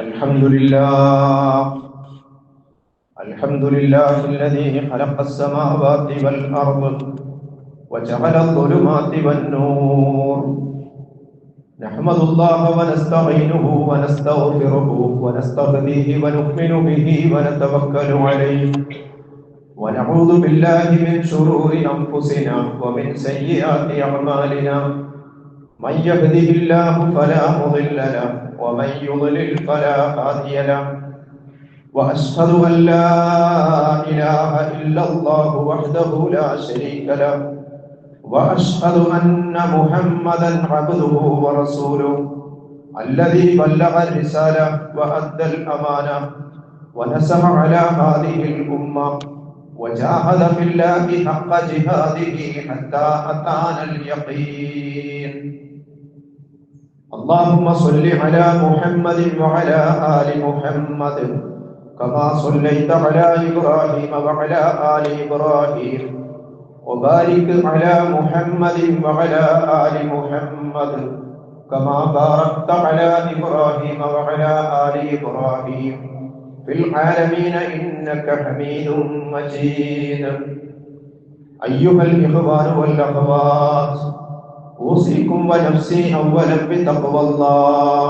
الحمد لله الحمد لله الذي خلق السماوات والأرض وجعل الظلمات والنور نحمد الله ونستعينه ونستغفره ونستهديه ونؤمن به ونتوكل عليه ونعوذ بالله من شرور أنفسنا ومن سيئات أعمالنا من يهده الله فلا مضل له ومن يضلل فلا هادي له وأشهد أن لا إله إلا الله وحده لا شريك له وأشهد أن محمدا عبده ورسوله الذي بلغ الرسالة وأدى الأمانة ونصح على هذه الأمة وجاهد في الله حق جهاده حتى أتانا اليقين اللهم صل على محمد وعلى آل محمد كما صليت على إبراهيم وعلى آل إبراهيم وبارك على محمد وعلى آل محمد كما باركت على إبراهيم وعلى آل إبراهيم في العالمين إنك حميد مجيد أيها الإخوان والأخوات أوصيكم ونفسي أولا بتقوى الله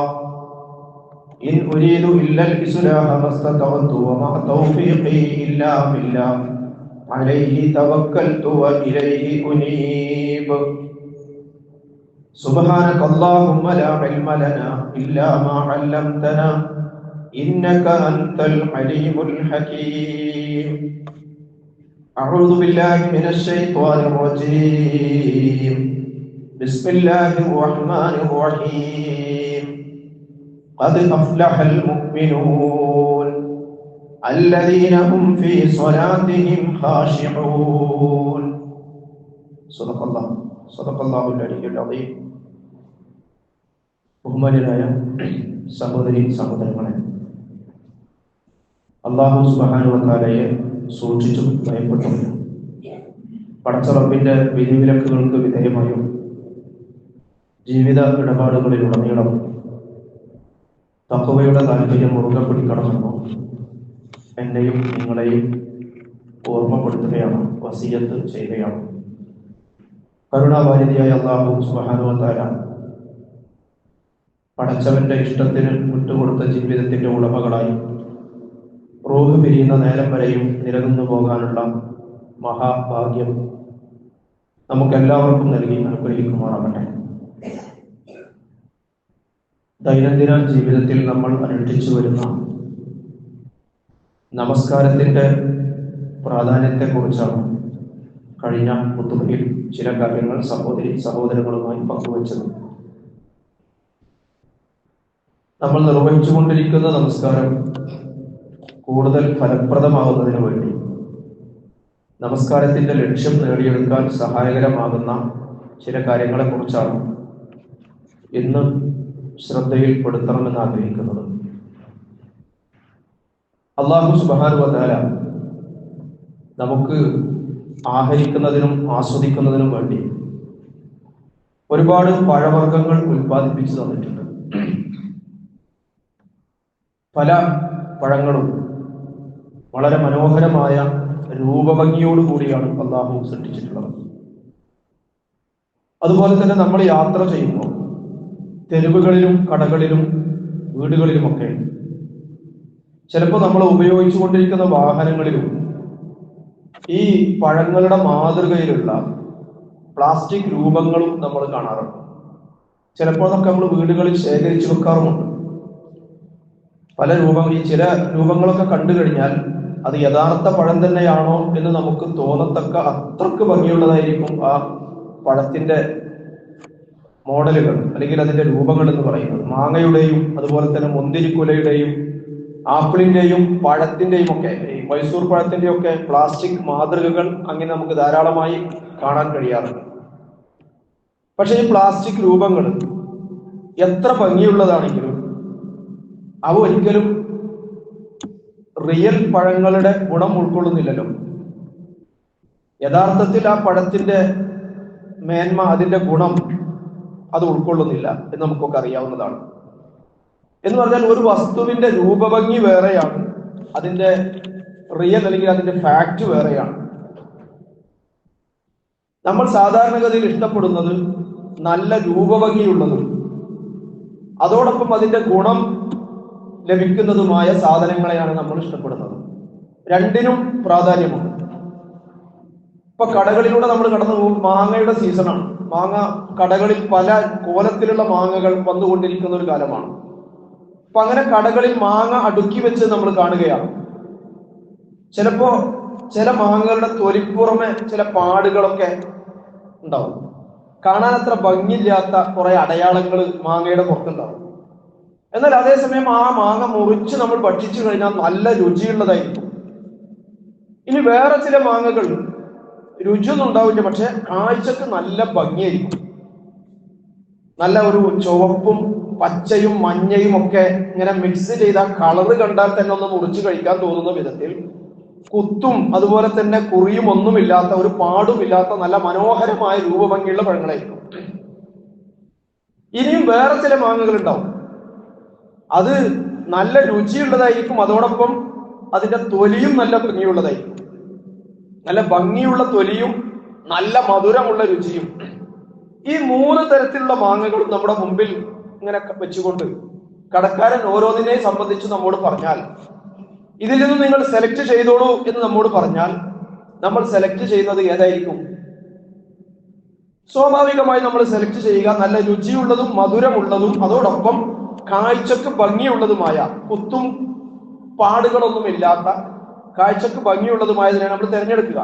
إن أريد إلا الإصلاح ما استطعت وما توفيقي إلا بالله عليه توكلت وإليه أنيب سبحانك اللهم لا علم لنا إلا ما علمتنا إنك أنت العليم الحكيم أعوذ بالله من الشيطان الرجيم بسم الله الرحمن الرحيم قد أفلح المؤمنون الذين هم في صلاتهم خاشعون صدق الله العلي العظيم ബഹുമാന്യരായ സഹോദരി സഹോദരങ്ങളെ, അല്ലാഹു സുബ്ഹാനഹു വ തആലയെ സൂക്ഷിച്ചും ഭയപ്പെട്ടും പടച്ച റബ്ബിന്റെ വിധിവിലക്കുകൾക്ക് വിധേയമായും ജീവിത ഇടപാടുകളിലുടനീളം തഖ്വയുടെ താല്പര്യം മുറുകെ പിടിക്കണമെന്നോ എന്നെയും നിങ്ങളെയും ഓർമ്മപ്പെടുത്തുകയാണ്, വസിയത്ത് ചെയ്യുകയാണ്. കരുണാവാരിധിയായ അല്ലാഹു സുബ്ഹാനഹു വ തആല പടച്ചവന്റെ ഇഷ്ടത്തിന് വിട്ടുകൊടുത്ത ജീവിതത്തിന്റെ ഉടമകളായി റൂഹ് പിരിയുന്ന നേരം വരെയും നിലനിന്നു പോകാനുള്ള മഹാഭാഗ്യം നമുക്കെല്ലാവർക്കും നൽകി അനുഗ്രഹിക്കുമാറാകട്ടെ. ദൈനംദിന ജീവിതത്തിൽ നമ്മൾ അനുഷ്ഠിച്ചു വരുന്ന നമസ്കാരത്തിന്റെ പ്രാധാന്യത്തെക്കുറിച്ചാണ് കഴിഞ്ഞ ഖുതുബയിൽ ചില കാര്യങ്ങൾ സഹോദരങ്ങളുമായി പങ്കുവച്ചത്. നമ്മൾ നിർവഹിച്ചുകൊണ്ടിരിക്കുന്ന നമസ്കാരം കൂടുതൽ ഫലപ്രദമാകുന്നതിന് വേണ്ടി നമസ്കാരത്തിന്റെ ലക്ഷ്യം നേടിയെടുക്കാൻ സഹായകരമാകുന്ന ചില കാര്യങ്ങളെ കുറിച്ചാണ് ഇന്ന് ശ്രദ്ധയിൽപ്പെടുത്തണമെന്ന് ആഗ്രഹിക്കുന്നത്. അല്ലാഹു സുബ്ഹാനഹു വ തആല നമുക്ക് ആഹരിക്കുന്നതിനും ആസ്വദിക്കുന്നതിനും വേണ്ടി ഒരുപാട് പഴവർഗ്ഗങ്ങൾ ഉൽപ്പാദിപ്പിച്ചു തന്നിട്ടുണ്ട്. പല പഴങ്ങളും വളരെ മനോഹരമായ രൂപഭംഗിയോടുകൂടിയാണ് അല്ലാഹു സൃഷ്ടിച്ചിട്ടുള്ളത്. അതുപോലെ തന്നെ നമ്മൾ യാത്ര ചെയ്യുമ്പോൾ തെരുവുകളിലും കടകളിലും വീടുകളിലുമൊക്കെ ചിലപ്പോൾ നമ്മൾ ഉപയോഗിച്ചു കൊണ്ടിരിക്കുന്ന വാഹനങ്ങളിലും ഈ പഴങ്ങളുടെ മാതൃകയിലുള്ള പ്ലാസ്റ്റിക് രൂപങ്ങളും നമ്മൾ കാണാറുണ്ട്. ചിലപ്പോൾ അതൊക്കെ നമ്മൾ വീടുകളിൽ ശേഖരിച്ചു വെക്കാറുമുണ്ട്. പല ചില രൂപങ്ങളൊക്കെ കണ്ടു കഴിഞ്ഞാൽ അത് യഥാർത്ഥ പഴം തന്നെയാണോ എന്ന് നമുക്ക് തോന്നത്തക്ക അത്രക്ക് ഭംഗിയുള്ളതായിരിക്കും ആ പഴത്തിന്റെ മോഡലുകൾ അല്ലെങ്കിൽ അതിന്റെ രൂപങ്ങൾ എന്ന് പറയുന്നത്. മാങ്ങയുടെയും അതുപോലെ തന്നെ മുന്തിരിക്കുലയുടെയും ആപ്പിളിന്റെയും പഴത്തിന്റെയും ഒക്കെ, ഈ മൈസൂർ പഴത്തിന്റെയും ഒക്കെ പ്ലാസ്റ്റിക് മാതൃകകൾ അങ്ങനെ നമുക്ക് ധാരാളമായി കാണാൻ കഴിയാറുണ്ട്. പക്ഷെ ഈ പ്ലാസ്റ്റിക് രൂപങ്ങൾ എത്ര ഭംഗിയുള്ളതാണെങ്കിലും അവ ഒരിക്കലും റിയൽ പഴങ്ങളുടെ ഗുണം ഉൾക്കൊള്ളുന്നില്ലല്ലോ. യഥാർത്ഥത്തിൽ ആ പഴത്തിന്റെ മേന്മ, അതിന്റെ ഗുണം അത് ഉൾക്കൊള്ളുന്നില്ല എന്ന് നമുക്കൊക്കെ അറിയാവുന്നതാണ്. എന്ന് പറഞ്ഞാൽ ഒരു വസ്തുവിന്റെ രൂപഭംഗി വേറെയാണ്, അതിന്റെ റിയൽ അല്ലെങ്കിൽ അതിന്റെ ഫാക്ട് വേറെയാണ്. നമ്മൾ സാധാരണഗതിയിൽ ഇഷ്ടപ്പെടുന്നത് നല്ല രൂപഭംഗിയുള്ളതും അതോടൊപ്പം അതിന്റെ ഗുണം ലഭിക്കുന്നതുമായ സാധനങ്ങളെയാണ് നമ്മൾ ഇഷ്ടപ്പെടുന്നത്. രണ്ടിനും പ്രാധാന്യമുണ്ട്. ഇപ്പൊ കടകളിലൂടെ നമ്മൾ കടന്നു പോകും, മാങ്ങയുടെ സീസണാണ്. മാങ്ങ കടകളിൽ പല കോലത്തിലുള്ള മാങ്ങകൾ വന്നുകൊണ്ടിരിക്കുന്ന ഒരു കാലമാണ്. അപ്പൊ അങ്ങനെ കടകളിൽ മാങ്ങ അടുക്കി വെച്ച് നമ്മൾ കാണുകയാണ്. ചിലപ്പോ ചില മാങ്ങകളുടെ തൊലിപ്പുറമെ ചില പാടുകളൊക്കെ ഉണ്ടാവും. കാണാൻ അത്ര ഭംഗിയില്ലാത്ത കുറെ അടയാളങ്ങൾ മാങ്ങയുടെ പുറത്തുണ്ടാവും. എന്നാൽ അതേസമയം ആ മാങ്ങ മുറിച്ച് നമ്മൾ ഭക്ഷിച്ചു കഴിഞ്ഞാൽ നല്ല രുചിയുള്ളതായിരിക്കും. ഇനി വേറെ ചില മാങ്ങകൾ രുചിയൊന്നും ഉണ്ടാവില്ല, പക്ഷെ കാഴ്ചക്ക് നല്ല ഭംഗിയായിരിക്കും. നല്ല ഒരു ചുവപ്പും പച്ചയും മഞ്ഞയും ഒക്കെ ഇങ്ങനെ മിക്സ് ചെയ്ത കളറ് കണ്ടാൽ തന്നെ ഒന്ന് മുറിച്ച് കഴിക്കാൻ തോന്നുന്ന വിധത്തിൽ കുത്തും അതുപോലെ തന്നെ കുറിയും ഒന്നുമില്ലാത്ത, ഒരു പാടുമില്ലാത്ത നല്ല മനോഹരമായ രൂപഭംഗിയുള്ള പഴങ്ങളായിരിക്കും. ഇനിയും വേറെ ചില മാങ്ങകൾ ഉണ്ടാവും, അത് നല്ല രുചിയുള്ളതായിരിക്കും, അതോടൊപ്പം അതിന്റെ തൊലിയും നല്ല ഭംഗിയുള്ളതായിരിക്കും. നല്ല ഭംഗിയുള്ള തൊലിയും നല്ല മധുരമുള്ള രുചിയും. ഈ മൂന്ന് തരത്തിലുള്ള മാങ്ങകളും നമ്മുടെ മുമ്പിൽ ഇങ്ങനെ വെച്ചുകൊണ്ട് കടക്കാരൻ ഓരോന്നിനെ സംബന്ധിച്ച് നമ്മോട് പറഞ്ഞാൽ, ഇതിൽ നിന്ന് നിങ്ങൾ സെലക്ട് ചെയ്തോളൂ എന്ന് നമ്മോട് പറഞ്ഞാൽ, നമ്മൾ സെലക്ട് ചെയ്യുന്നത് ഏതായിരിക്കും? സ്വാഭാവികമായി നമ്മൾ സെലക്ട് ചെയ്യുക നല്ല രുചിയുള്ളതും മധുരമുള്ളതും അതോടൊപ്പം കാഴ്ചക്ക് ഭംഗിയുള്ളതുമായ, കുത്തും പാടുകളൊന്നുമില്ലാത്ത കാഴ്ചക്ക് ഭംഗിയുള്ളതുമായതിനെ നമ്മൾ തിരഞ്ഞെടുക്കുക.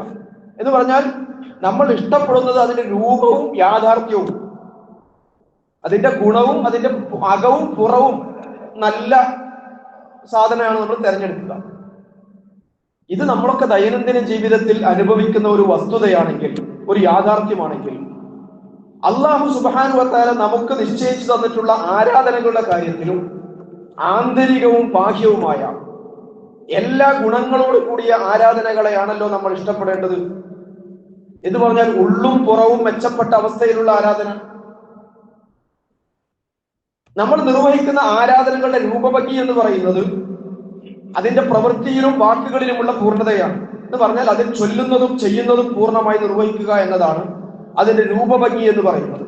എന്ന് പറഞ്ഞാൽ നമ്മൾ ഇഷ്ടപ്പെടുന്നത് അതിന്റെ രൂപവും യാഥാർത്ഥ്യവും, അതിന്റെ ഗുണവും അതിന്റെ അകവും പുറവും നല്ല സാധനമാണ് നമ്മൾ തിരഞ്ഞെടുക്കുക. ഇത് നമ്മളൊക്കെ ദൈനംദിന ജീവിതത്തിൽ അനുഭവിക്കുന്ന ഒരു വസ്തുതയാണെങ്കിൽ, ഒരു യാഥാർത്ഥ്യമാണെങ്കിൽ, അല്ലാഹു സുബ്ഹാനഹു വ തആല നമുക്ക് നിശ്ചയിച്ചു തന്നിട്ടുള്ള ആരാധനകളുടെ കാര്യത്തിലും ആന്തരികവും ബാഹ്യവുമായ എല്ലാ ഗുണങ്ങളോട് കൂടിയ ആരാധനകളെയാണല്ലോ നമ്മൾ ഇഷ്ടപ്പെടേണ്ടത്. എന്ന് പറഞ്ഞാൽ ഉള്ളും പുറവും മെച്ചപ്പെട്ട അവസ്ഥയിലുള്ള ആരാധന. നമ്മൾ നിർവഹിക്കുന്ന ആരാധനകളുടെ രൂപഭംഗി എന്ന് പറയുന്നത് അതിന്റെ പ്രവൃത്തിയിലും വാക്കുകളിലുമുള്ള പൂർണ്ണതയാണ്. എന്ന് പറഞ്ഞാൽ അതിൽ ചൊല്ലുന്നതും ചെയ്യുന്നതും പൂർണ്ണമായി നിർവഹിക്കുക എന്നതാണ് അതിന്റെ രൂപഭംഗി എന്ന് പറയുന്നത്.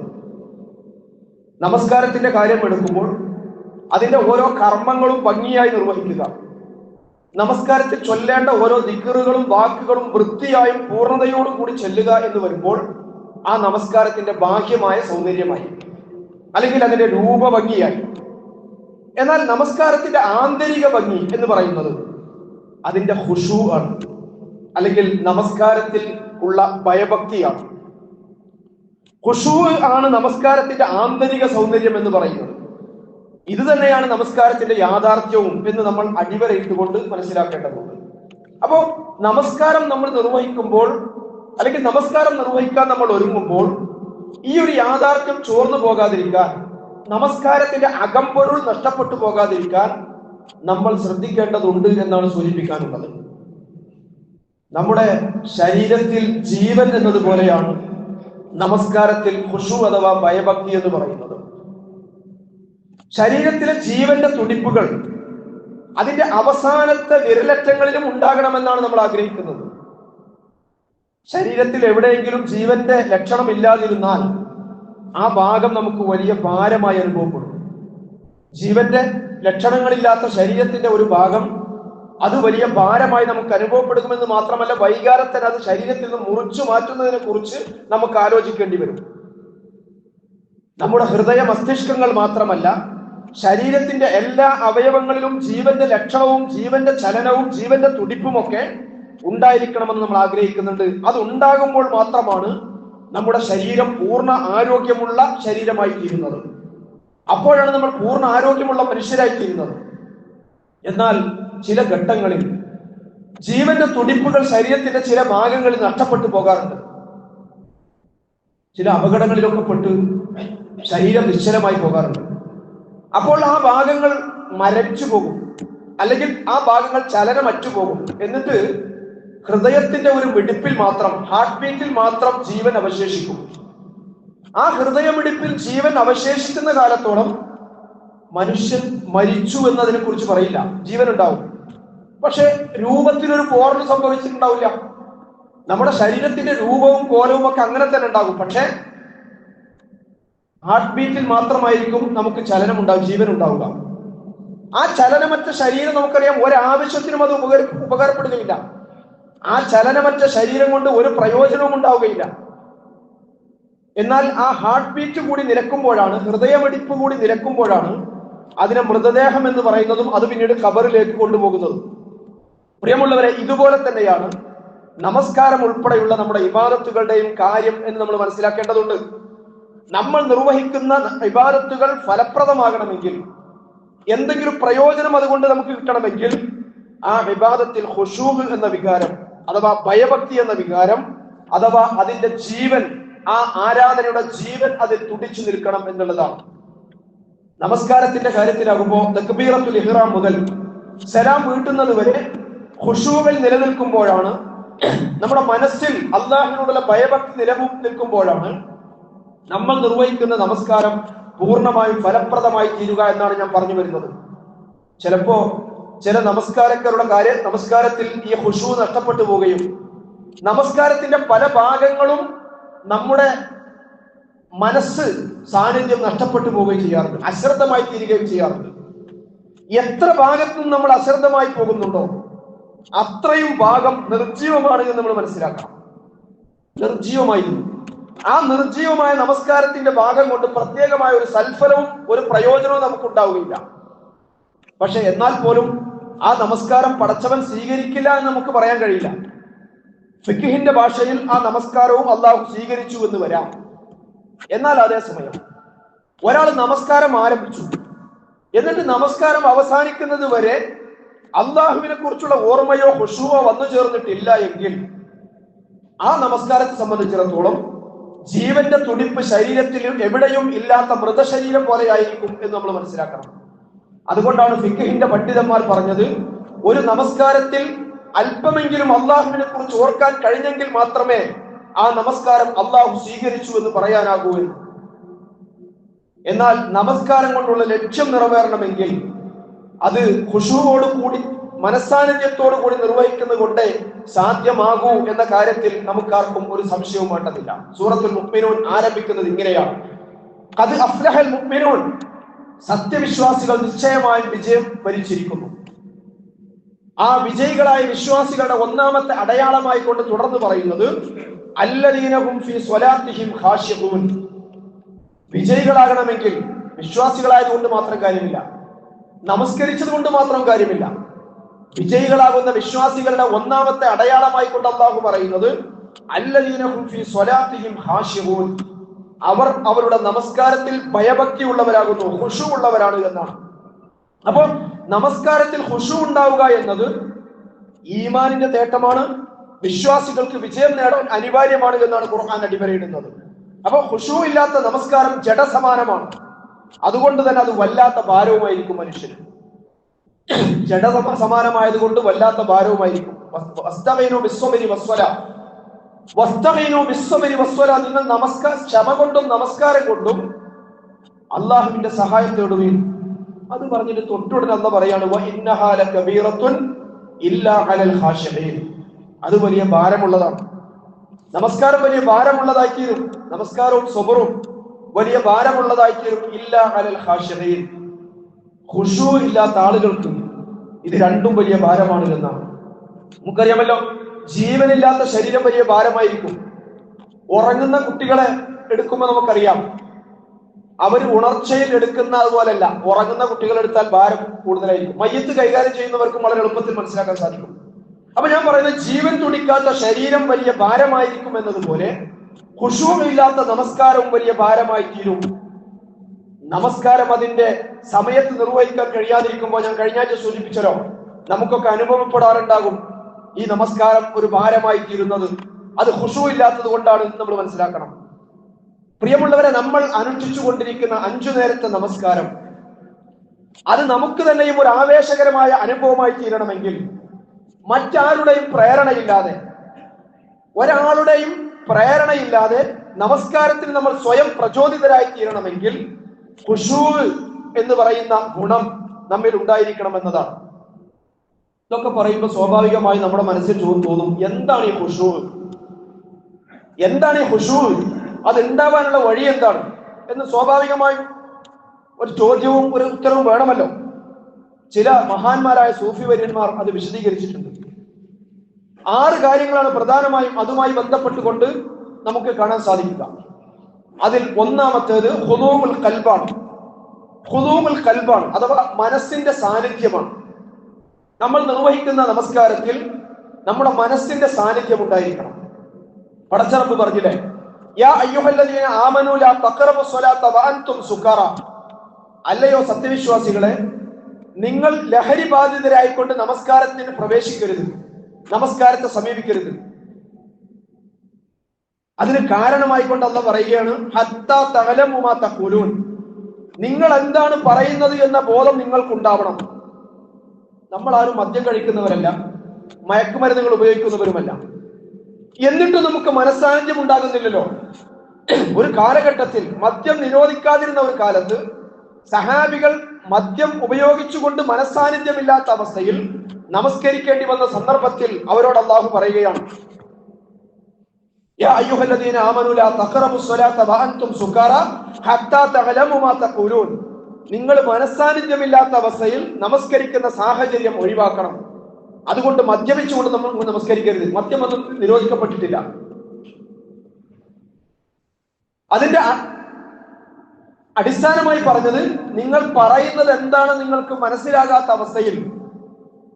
നമസ്കാരത്തിന്റെ കാര്യം എടുക്കുമ്പോൾ അതിന്റെ ഓരോ കർമ്മങ്ങളും ഭംഗിയായി നിർവഹിക്കുക, നമസ്കാരത്തിൽ ചൊല്ലേണ്ട ഓരോ ദിക്റുകളും വാക്കുകളും വൃത്തിയായും പൂർണ്ണതയോടും കൂടി ചൊല്ലുക എന്ന് വരുമ്പോൾ ആ നമസ്കാരത്തിന്റെ ബാഹ്യമായ സൗന്ദര്യമായി, അല്ലെങ്കിൽ അതിന്റെ രൂപഭംഗിയായി. എന്നാൽ നമസ്കാരത്തിന്റെ ആന്തരിക ഭംഗി എന്ന് പറയുന്നത് അതിന്റെ ഖുശൂ ആണ്, അല്ലെങ്കിൽ നമസ്കാരത്തിൽ ഉള്ള ഭയഭക്തിയാണ്. ഖുശൂ ആണ് നമസ്കാരത്തിന്റെ ആന്തരിക സൗന്ദര്യം എന്ന് പറയുന്നത്. ഇത് തന്നെയാണ് നമസ്കാരത്തിന്റെ യാഥാർത്ഥ്യവും എന്ന് നമ്മൾ അടിവരയിട്ടുകൊണ്ട് മനസ്സിലാക്കേണ്ടതുണ്ട്. അപ്പോ നമസ്കാരം നമ്മൾ നിർവഹിക്കുമ്പോൾ, അല്ലെങ്കിൽ നമസ്കാരം നിർവഹിക്കാൻ നമ്മൾ ഒരുങ്ങുമ്പോൾ, ഈ ഒരു യാഥാർത്ഥ്യം ചോർന്നു പോകാതിരിക്കാൻ, നമസ്കാരത്തിന്റെ അകംപൊരുൾ നഷ്ടപ്പെട്ടു പോകാതിരിക്കാൻ നമ്മൾ ശ്രദ്ധിക്കേണ്ടതുണ്ട് എന്നാണ് സൂചിപ്പിക്കാനുള്ളത്. നമ്മുടെ ശരീരത്തിൽ ജീവൻ എന്നതുപോലെയാണ് നമസ്കാരത്തിൽ ഖുശൂ അഥവാ ഭയഭക്തി എന്ന് പറയുന്നത്. ശരീരത്തിലെ ജീവന്റെ തുടിപ്പുകൾ അതിന്റെ അവസാനത്തെ വിരലറ്റങ്ങളിലും ഉണ്ടാകണമെന്നാണ് നമ്മൾ ആഗ്രഹിക്കുന്നത്. ശരീരത്തിൽ എവിടെയെങ്കിലും ജീവന്റെ ലക്ഷണം ഇല്ലാതിരുന്നാൽ ആ ഭാഗം നമുക്ക് വലിയ ഭാരമായി അനുഭവപ്പെടും. ജീവന്റെ ലക്ഷണങ്ങളില്ലാത്ത ശരീരത്തിന്റെ ഒരു ഭാഗം അത് വലിയ ഭാരമായി നമുക്ക് അനുഭവപ്പെടുമെന്ന് മാത്രമല്ല, വൈകാരത്തിന് അത് ശരീരത്തിൽ നിന്ന് മുറിച്ചു മാറ്റുന്നതിനെ കുറിച്ച് നമുക്ക് ആലോചിക്കേണ്ടി വരും. നമ്മുടെ ഹൃദയ മസ്തിഷ്കങ്ങൾ മാത്രമല്ല, ശരീരത്തിന്റെ എല്ലാ അവയവങ്ങളിലും ജീവന്റെ ലക്ഷണവും ജീവന്റെ ചലനവും ജീവന്റെ തുടിപ്പുമൊക്കെ ഉണ്ടായിരിക്കണമെന്ന് നമ്മൾ ആഗ്രഹിക്കുന്നുണ്ട്. അത് ഉണ്ടാകുമ്പോൾ മാത്രമാണ് നമ്മുടെ ശരീരം പൂർണ്ണ ആരോഗ്യമുള്ള ശരീരമായി തീരുന്നത്. അപ്പോഴാണ് നമ്മൾ പൂർണ്ണ ആരോഗ്യമുള്ള മനുഷ്യരായി തീരുന്നത്. എന്നാൽ ചില ഘട്ടങ്ങളിൽ ജീവന്റെ തുടിപ്പുകൾ ശരീരത്തിന്റെ ചില ഭാഗങ്ങളിൽ നഷ്ടപ്പെട്ടു പോകാറുണ്ട്. ചില അപകടങ്ങളിലൊക്കെ പെട്ട് ശരീരം നിശ്ചലമായി പോകാറുണ്ട്. അപ്പോൾ ആ ഭാഗങ്ങൾ മരച്ചു പോകും, അല്ലെങ്കിൽ ആ ഭാഗങ്ങൾ ചലനമറ്റു പോകും. എന്നിട്ട് ഹൃദയത്തിന്റെ ഒരു മിടിപ്പിൽ മാത്രം, ഹാർട്ട് ബീറ്റിൽ മാത്രം ജീവൻ അവശേഷിക്കും. ആ ഹൃദയമിടിപ്പിൽ ജീവൻ അവശേഷിക്കുന്ന കാലത്തോളം മനുഷ്യൻ മരിച്ചു എന്നതിനെ കുറിച്ച് പറയില്ല. ജീവൻ ഉണ്ടാവും, പക്ഷെ രൂപത്തിനൊരു പോറൽ സംഭവിച്ചിട്ടുണ്ടാവില്ല. നമ്മുടെ ശരീരത്തിന്റെ രൂപവും കോലവും ഒക്കെ അങ്ങനെ തന്നെ ഉണ്ടാകും, പക്ഷെ ഹാർട്ട് ബീറ്റിൽ മാത്രമായിരിക്കും നമുക്ക് ചലനം ഉണ്ടാവും, ജീവൻ ഉണ്ടാവുക. ആ ചലനമറ്റ ശരീരം നമുക്കറിയാം, ഒരാവശ്യത്തിനും അത് ഉപകാരപ്പെടുകയില്ല. ആ ചലനമറ്റ ശരീരം കൊണ്ട് ഒരു പ്രയോജനവും ഉണ്ടാവുകയില്ല. എന്നാൽ ആ ഹാർട്ട് ബീറ്റ് കൂടി നിരക്കുമ്പോഴാണ്, ഹൃദയമിടിപ്പ് കൂടി നിരക്കുമ്പോഴാണ് അതിനെ മൃതദേഹം എന്ന് പറയുന്നതും അത് പിന്നീട് ഖബറിലേക്ക് കൊണ്ടുപോകുന്നതും. പ്രിയമുള്ളവരെ, ഇതുപോലെ തന്നെയാണ് നമസ്കാരം ഉൾപ്പെടെയുള്ള നമ്മുടെ ഇബാദത്തുകളുടെയും കാര്യം എന്ന് നമ്മൾ മനസ്സിലാക്കേണ്ടതുണ്ട്. നമ്മൾ നിർവഹിക്കുന്ന ഇബാദത്തുകൾ ഫലപ്രദമാകണമെങ്കിൽ, എന്തെങ്കിലും പ്രയോജനം അതുകൊണ്ട് നമുക്ക് കിട്ടണമെങ്കിൽ, ആ ഇബാദത്തിൽ ഖുശൂ എന്ന വികാരം അഥവാ ഭയഭക്തി എന്ന വികാരം അഥവാ അതിന്റെ ജീവൻ, ആ ആരാധനയുടെ ജീവൻ അതിൽ തുടിച്ചു നിൽക്കണം എന്നുള്ളതാണ്. നമസ്കാരത്തിന്റെ കാര്യത്തിലാകുമ്പോൾ തക്ബീറത്തുൽ ഇഹ്റാം മുതൽ സലാം വീട്ടുന്നത് വരെ ഖുശൂവിൽ നിലനിൽക്കുമ്പോഴാണ്, നമ്മുടെ മനസ്സിൽ അള്ളാഹുവിനോടുള്ള ഭയഭക്തി നിലനിൽക്കുമ്പോഴാണ് നമ്മൾ നിർവഹിക്കുന്ന നമസ്കാരം പൂർണ്ണമായും ഫലപ്രദമായി തീരുക എന്നാണ് ഞാൻ പറഞ്ഞു വരുന്നത്. ചിലപ്പോ ചില നമസ്കാരത്തിൽ ഈ ഖുശൂ നഷ്ടപ്പെട്ടു പോവുകയും നമസ്കാരത്തിന്റെ പല ഭാഗങ്ങളും നമ്മുടെ മനസ്സ് സാന്നിധ്യം നഷ്ടപ്പെട്ടു പോവുകയും ചെയ്യാറുണ്ട്, അശ്രദ്ധമായി തീരുകയും ചെയ്യാറുണ്ട്. എത്ര ഭാഗത്തും നമ്മൾ അശ്രദ്ധമായി പോകുന്നുണ്ടോ അത്രയും ഭാഗം നിർജീവമാണ് എന്ന് നമ്മൾ മനസ്സിലാക്കണം. നിർജീവമായിരുന്നു. ആ നിർജീവമായ നമസ്കാരത്തിന്റെ ഭാഗം കൊണ്ട് പ്രത്യേകമായ ഒരു സൽഫലവും ഒരു പ്രയോജനവും നമുക്ക് ഉണ്ടാവുകയില്ല. പക്ഷെ എന്നാൽ പോലും ആ നമസ്കാരം പടച്ചവൻ സ്വീകരിക്കില്ല എന്ന് നമുക്ക് പറയാൻ കഴിയില്ല. ഫിഖ്ഹിന്റെ ഭാഷയിൽ ആ നമസ്കാരവും അള്ളാഹു സ്വീകരിച്ചു എന്ന് വരാം. എന്നാൽ അതേസമയം ഒരാൾ നമസ്കാരം ആരംഭിച്ചു, എന്നിട്ട് നമസ്കാരം അവസാനിക്കുന്നത് വരെ അള്ളാഹുവിനെ കുറിച്ചുള്ള ഓർമ്മയോ ഖുശൂവോ വന്നു ചേർന്നിട്ടില്ല എങ്കിൽ ആ നമസ്കാരത്തെ സംബന്ധിച്ചിടത്തോളം ജീവന്റെ തുടിപ്പ് ശരീരത്തിൽ എവിടെയും ഇല്ലാത്ത മൃതശരീരം പോലെയായിരിക്കും എന്ന് നമ്മൾ മനസ്സിലാക്കണം. അതുകൊണ്ടാണ് ഫിഖ്ഹിന്റെ പണ്ഡിതന്മാർ പറഞ്ഞത്, ഒരു നമസ്കാരത്തിൽ അല്പമെങ്കിലും അള്ളാഹുവിനെ കുറിച്ച് ഓർക്കാൻ കഴിഞ്ഞെങ്കിൽ മാത്രമേ ആ നമസ്കാരം അള്ളാഹു സ്വീകരിച്ചു എന്ന് പറയാനാകൂ എന്ന്. എന്നാൽ നമസ്കാരം കൊണ്ടുള്ള ലക്ഷ്യം നിറവേറണമെങ്കിൽ അത് ഖുശൂവോടുകൂടി മനസ്സാന്നിധ്യത്തോടു കൂടി നിർവഹിക്കുന്നത് കൊണ്ടേ സാധ്യമാകൂ എന്ന കാര്യത്തിൽ നമുക്കാർക്കും ഒരു സംശയവും വേണ്ടതില്ല. സൂറത്തുൽ മുഅ്മിനൂൻ ആരംഭിക്കുന്നത് ഇങ്ങനെയാണ്: ഖദ് അഫ്ലഹൽ മുഅ്മിനൂൻ, സത്യവിശ്വാസികൾ നിശ്ചയമായും വിജയം വരിച്ചിരിക്കുന്നു. ആ വിജയികളായ വിശ്വാസികളുടെ ഒന്നാമത്തെ അടയാളമായി കൊണ്ട് തുടർന്ന് പറയുന്നത് അല്ലദീന ഹും ഫീ സ്വലാത്തിഹിം ഖാശിഊൻ. വിജയികളാകണമെങ്കിൽ വിശ്വാസികളായതുകൊണ്ട് മാത്രം കാര്യമില്ല, നമസ്കരിച്ചത് കൊണ്ട് മാത്രം കാര്യമില്ല. വിജയികളാകുന്ന വിശ്വാസികളുടെ ഒന്നാമത്തെ അടയാളമായി കൊണ്ട് അല്ലാഹു പറയുന്നത് അല്ലദീന ഹും ഫീ സ്വലാത്തിഹിം ഖാശിഊൻ, അവർ അവരുടെ നമസ്കാരത്തിൽ ഭയഭക്തി ഉള്ളവരാകുന്നു, ഖുശൂ ഉള്ളവരാണ് എന്നാണ്. അപ്പോൾ നമസ്കാരത്തിൽ ഖുശൂ ഉണ്ടാവുക എന്നത് ഈമാനിന്റെ തേട്ടമാണ്, വിശ്വാസികൾക്ക് വിജയം നേടാൻ അനിവാര്യമാണ് എന്നാണ് ഖുർആൻ അടിവരയിടുന്നത്. അപ്പൊ ഖുശൂ ഇല്ലാത്ത നമസ്കാരം ജഡസമാനമാണ്. അതുകൊണ്ട് തന്നെ അത് വല്ലാത്ത ഭാരവുമായിരിക്കും മനുഷ്യന്. ജഡസമാനമായത് കൊണ്ട് വല്ലാത്ത ഭാരവുമായിരിക്കും. നിങ്ങൾ ക്ഷമ കൊണ്ടും നമസ്കാരം കൊണ്ടും അള്ളാഹുവിന്റെ സഹായം തേടുകയും, അത് പറഞ്ഞിട്ട് തൊട്ടുടനെ അല്ലാഹു പറയാണ് വഇന്നഹാ ലകബീറത്തുൻ ഇല്ലാ അലൽ ഖാശിഈൻ. അത് വലിയ ഭാരമുള്ളതാണ്. നമസ്കാരം വലിയ ഭാരമുള്ളതായിത്തീരും, നമസ്കാരവും സബറും വലിയ ഭാരമുള്ളതായിത്തീരും. ഇല്ലാ അലൽ ഖാശിഈൻ, ഖുശൂ ഇല്ലാത്ത ആളുകൾക്ക് ഇത് രണ്ടും വലിയ ഭാരമാണ് എന്നാണ്. നമുക്കറിയാമല്ലോ, ജീവനില്ലാത്ത ശരീരം വലിയ ഭാരമായിരിക്കും. ഉറങ്ങുന്ന കുട്ടികളെ എടുക്കുമ്പോൾ നമുക്കറിയാം, അവർ ഉണർച്ചയിൽ എടുക്കുന്ന അതുപോലല്ല, ഉറങ്ങുന്ന കുട്ടികൾ എടുത്താൽ ഭാരം കൂടുതലായിരിക്കും. മയ്യത്ത് കൈകാര്യം ചെയ്യുന്നവർക്കും വളരെ എളുപ്പത്തിൽ മനസ്സിലാക്കാൻ സാധിക്കും. അപ്പൊ ഞാൻ പറയുന്നത്, ജീവൻ തുടിക്കാത്ത ശരീരം വലിയ ഭാരമായിരിക്കും എന്നതുപോലെ ഖുശൂ ഇല്ലാത്ത നമസ്കാരവും വലിയ ഭാരമായി തീരും. നമസ്കാരം അതിന്റെ സമയത്ത് നിർവഹിക്കാൻ കഴിയാതിരിക്കുമ്പോൾ, ഞാൻ കഴിഞ്ഞ ആഴ്ച സൂചിപ്പിച്ചല്ലോ, നമുക്കൊക്കെ അനുഭവപ്പെടാറുണ്ടാകും ഈ നമസ്കാരം ഒരു ഭാരമായി തീരുന്നത്. അത് ഖുശൂ ഇല്ലാത്തത് കൊണ്ടാണ് നമ്മൾ മനസ്സിലാക്കണം. പ്രിയമുള്ളവരെ, നമ്മൾ അനുഷ്ഠിച്ചു കൊണ്ടിരിക്കുന്ന 5 നേരത്തെ നമസ്കാരം അത് നമുക്ക് തന്നെയും ഒരു ആവേശകരമായ അനുഭവമായി തീരണമെങ്കിൽ, മറ്റാരുടെയും പ്രേരണയില്ലാതെ, ഒരാളുടെയും പ്രേരണയില്ലാതെ നമസ്കാരത്തിൽ നമ്മൾ സ്വയം പ്രചോദിതരായി തീരണമെങ്കിൽ ഖുശൂ എന്ന് പറയുന്ന ഗുണം നമ്മിൽ ഉണ്ടായിരിക്കണം എന്നതാണ്. ഇതൊക്കെ പറയുമ്പോൾ സ്വാഭാവികമായി നമ്മുടെ മനസ്സിൽ തോന്നും, എന്താണ് ഈ ഖുശൂ? എന്താണ് ഈ ഖുശൂ? അത് ഉണ്ടാവാനുള്ള വഴി എന്താണ് എന്ന് സ്വാഭാവികമായും ഒരു ചോദ്യവും ഒരു ഉത്തരവും വേണമല്ലോ. ചില മഹാന്മാരായ സൂഫി വര്യന്മാർ അത് വിശദീകരിച്ചിട്ടുണ്ട്. 6 കാര്യങ്ങളാണ് പ്രധാനമായും അതുമായി ബന്ധപ്പെട്ടുകൊണ്ട് നമുക്ക് കാണാൻ സാധിക്കുക. അതിൽ ഒന്നാമത്തേത് ഖുദൂമുൽ ഖൽബാണ്. ഖുദൂമുൽ ഖൽബാണ് അഥവാ മനസ്സിന്റെ സാന്നിധ്യമാണ്. നമ്മൾ നിർവഹിക്കുന്ന നമസ്കാരത്തിൽ നമ്മുടെ മനസ്സിന്റെ സാന്നിധ്യം ഉണ്ടായിരിക്കണം. പടച്ചറബ് പറഞ്ഞില്ലേ, യാ അയ്യുഹല്ലദീന ആമനൂ ലാ തഖറബുസ് സ്വലാത്ത വഅൻതും സുകാറ. അല്ലയോ സത്യവിശ്വാസികളെ, നിങ്ങൾ ലഹരി ബാധിതരായിക്കൊണ്ട് നമസ്കാരത്തിന് പ്രവേശിക്കരുത്, നമസ്കാരത്തെ സമീപിക്കരുത്. അതിന് കാരണമായിക്കൊണ്ട് അല്ലാഹു പറയുകയാണ്, ഹത്താ തഅലമു മാ തഖൂലൂൻ. നിങ്ങൾ എന്താണ് പറയുന്നത് എന്ന ബോധം നിങ്ങൾക്കുണ്ടാവണം. നമ്മൾ ആരും മദ്യം കഴിക്കുന്നവരല്ല, മയക്കുമരുന്നുകൾ ഉപയോഗിക്കുന്നവരുമല്ല. എന്നിട്ടും നമുക്ക് മനസ്സാന്നിധ്യം ഉണ്ടാകുന്നില്ലല്ലോ. ഒരു കാലഘട്ടത്തിൽ മദ്യം നിരോധിക്കാതിരുന്ന ഒരു കാലത്ത് സഹാബികൾ മദ്യം ഉപയോഗിച്ചുകൊണ്ട് മനസ്സാന്നിധ്യമില്ലാത്ത അവസ്ഥയിൽ നമസ്കരിക്കേണ്ടി വന്ന സന്ദർഭത്തിൽ അവരോട് അല്ലാഹു പറയുകയാണ്, യാ അയ്യുഹല്ലദീന ആമനൂ ലാ തഖറബുസ് സ്വലാത്ത വഅൻതും സുകാറ ഹത്താ തഅലമു മാ തഖൂലൂൻ. നിങ്ങൾ മനസ്സാന്നിധ്യമില്ലാത്ത അവസ്ഥയിൽ നമസ്കരിക്കുന്ന സാഹചര്യം ഒഴിവാക്കണം. അതുകൊണ്ട് മദ്യപിച്ചുകൊണ്ട് നമ്മൾ നമസ്കരിക്കരുത്. മദ്യം ഒന്നും നിരോധിക്കപ്പെട്ടിട്ടില്ല. അതിന്റെ അടിസ്ഥാനമായി പറഞ്ഞത്, നിങ്ങൾ പറയുന്നത് എന്താണ് നിങ്ങൾക്ക് മനസ്സിലാകാത്ത അവസ്ഥയിൽ,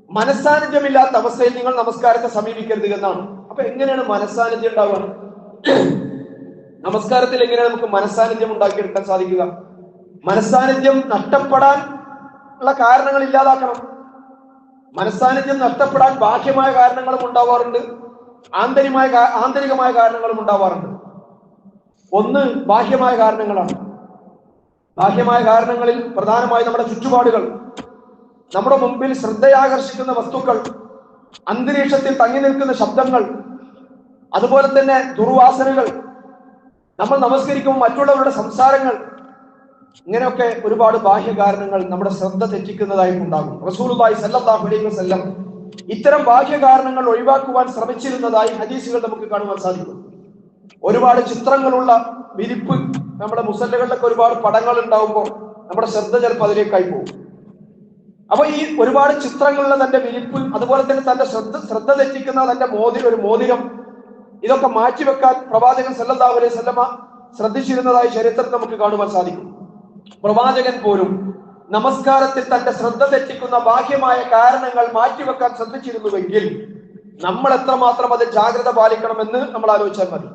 മനസ്സാന്നിധ്യമില്ലാത്ത അവസ്ഥയിൽ നിങ്ങൾ നമസ്കാരത്തെ സമീപിക്കരുത് എന്നാണ്. അപ്പൊ എങ്ങനെയാണ് മനസ്സാന്നിധ്യം ഉണ്ടാവുക? നമസ്കാരത്തിൽ എങ്ങനെയാണ് നമുക്ക് മനസ്സാന്നിധ്യം ഉണ്ടാക്കിയെടുക്കാൻ സാധിക്കുക? മനസ്സാന്നിധ്യം നഷ്ടപ്പെടാൻ ഉള്ള കാരണങ്ങൾ ഇല്ലാതാക്കണം. മനസ്സാന്നിധ്യം നഷ്ടപ്പെടാൻ ബാഹ്യമായ കാരണങ്ങളും ഉണ്ടാവാറുണ്ട്, ആന്തരികമായ കാരണങ്ങളും ഉണ്ടാവാറുണ്ട്. ഒന്ന് ബാഹ്യമായ കാരണങ്ങളാണ്. ബാഹ്യമായ കാരണങ്ങളിൽ പ്രധാനമായി നമ്മുടെ ചുറ്റുപാടുകൾ, നമ്മുടെ മുമ്പിൽ ശ്രദ്ധയാകർഷിക്കുന്ന വസ്തുക്കൾ, അന്തരീക്ഷത്തിൽ തങ്ങി നിൽക്കുന്ന ശബ്ദങ്ങൾ, അതുപോലെ തന്നെ ദുർവാസനകൾ, നമ്മൾ നമസ്കരിക്കുമ്പോൾ മറ്റുള്ളവരുടെ സംസാരങ്ങൾ, ഇങ്ങനെയൊക്കെ ഒരുപാട് ബാഹ്യ കാരണങ്ങൾ നമ്മുടെ ശ്രദ്ധ തെറ്റിക്കുന്നതായിട്ടുണ്ടാകും. റസൂലുള്ളാഹി സ്വല്ലല്ലാഹു അലൈഹി വസല്ലം ഇത്തരം ബാഹ്യ കാരണങ്ങൾ ഒഴിവാക്കുവാൻ ശ്രമിച്ചിരുന്നതായി ഹദീസുകൾ നമുക്ക് കാണുവാൻ സാധിക്കും. ഒരുപാട് ചിത്രങ്ങളുള്ള വിരിപ്പ്, നമ്മുടെ മുസല്ലകളിലൊക്കെ ഒരുപാട് പടങ്ങൾ ഉണ്ടാവുമ്പോൾ നമ്മുടെ ശ്രദ്ധ ചിലപ്പോൾ അതിലേക്കായി പോകും. അപ്പൊ ഈ ഒരുപാട് ചിത്രങ്ങളുള്ള തന്റെ വിരിപ്പ്, അതുപോലെ തന്നെ തന്റെ ശ്രദ്ധ തെറ്റിക്കുന്ന തന്റെ ഒരു മോതിരം, ഇതൊക്കെ മാറ്റിവെക്കാൻ പ്രവാചകൻ സല്ലല്ലാഹു അലൈഹി വസല്ലമ ശ്രദ്ധിച്ചിരുന്നതായി ചരിത്രത്തിൽ നമുക്ക് കാണുവാൻ സാധിക്കും. പ്രവാചകൻ പോലും നമസ്കാരത്തിൽ തന്റെ ശ്രദ്ധ തെറ്റിക്കുന്ന ബാഹ്യമായ കാരണങ്ങൾ മാറ്റിവെക്കാൻ ശ്രദ്ധിച്ചിരുന്നുവെങ്കിൽ നമ്മൾ എത്രമാത്രം അതിൽ ജാഗ്രത പാലിക്കണമെന്ന് നമ്മൾ ആലോചിച്ചാൽ മതി.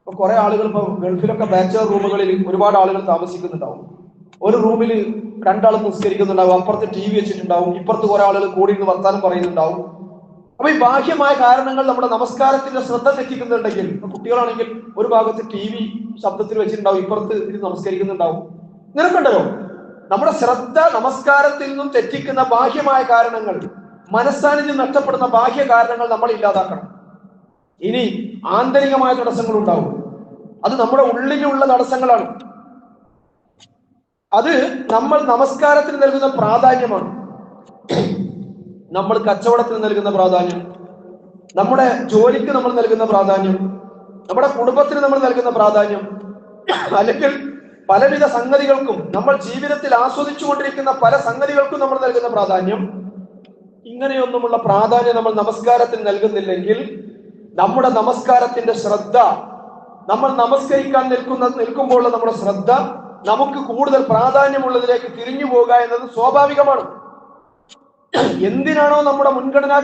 ഇപ്പൊ കുറെ ആളുകൾ, ഇപ്പൊ ഗൾഫിലൊക്കെ ബാച്ചലർ റൂമുകളിൽ ഒരുപാട് ആളുകൾ താമസിക്കുന്നുണ്ടാവും. ഒരു റൂമിൽ 2 ആൾ നിസ്കരിക്കുന്നുണ്ടാവും, അപ്പുറത്ത് TV വെച്ചിട്ടുണ്ടാവും, ഇപ്പുറത്ത് കുറെ ആളുകൾ കൂടി ഇരുന്ന് വർത്താനം പറയുന്നുണ്ടാവും. അപ്പൊ ഈ ബാഹ്യമായ കാരണങ്ങൾ നമ്മുടെ നമസ്കാരത്തിന്റെ ശ്രദ്ധ തെറ്റിക്കുന്നുണ്ടെങ്കിൽ, കുട്ടികളാണെങ്കിൽ ഒരു ഭാഗത്ത് TV ശബ്ദത്തിൽ വെച്ചിട്ടുണ്ടാവും, ഇപ്പുറത്ത് ഇത് നമസ്കരിക്കുന്നുണ്ടാവും. നിനക്കുണ്ടല്ലോ, നമ്മുടെ ശ്രദ്ധ നമസ്കാരത്തിൽ നിന്നും തെറ്റിക്കുന്ന ബാഹ്യമായ കാരണങ്ങൾ, മനസ്സാന്നിധ്യം നഷ്ടപ്പെടുന്ന ബാഹ്യ കാരണങ്ങൾ നമ്മൾ ഇല്ലാതാക്കണം. ഇനി ആന്തരികമായ തടസ്സങ്ങൾ ഉണ്ടാവും. അത് നമ്മുടെ ഉള്ളിലുള്ള തടസ്സങ്ങളാണ്. അത് നമ്മൾ നമസ്കാരത്തിന് നൽകുന്ന പ്രാധാന്യമാണ്. നമ്മൾ കച്ചവടത്തിന് നൽകുന്ന പ്രാധാന്യം, നമ്മുടെ ജോലിക്ക് നമ്മൾ നൽകുന്ന പ്രാധാന്യം, നമ്മുടെ കുടുംബത്തിന് നമ്മൾ നൽകുന്ന പ്രാധാന്യം, അല്ലെങ്കിൽ പലവിധ സംഗതികൾക്കും, നമ്മൾ ജീവിതത്തിൽ ആസ്വദിച്ചുകൊണ്ടിരിക്കുന്ന പല സംഗതികൾക്കും നമ്മൾ നൽകുന്ന പ്രാധാന്യം, ഇങ്ങനെയൊന്നുമുള്ള പ്രാധാന്യം നമ്മൾ നമസ്കാരത്തിന് നൽകുന്നില്ലെങ്കിൽ നമ്മുടെ നമസ്കാരത്തിന്റെ ശ്രദ്ധ, നമ്മൾ നമസ്കരിക്കാൻ നിൽക്കുമ്പോൾ നമ്മുടെ ശ്രദ്ധ നമുക്ക് കൂടുതൽ പ്രാധാന്യമുള്ളതിലേക്ക് തിരിഞ്ഞു പോകുക എന്നത് സ്വാഭാവികമാണ്. എന്തിനാണോ നമ്മുടെ മുൻഗണനാ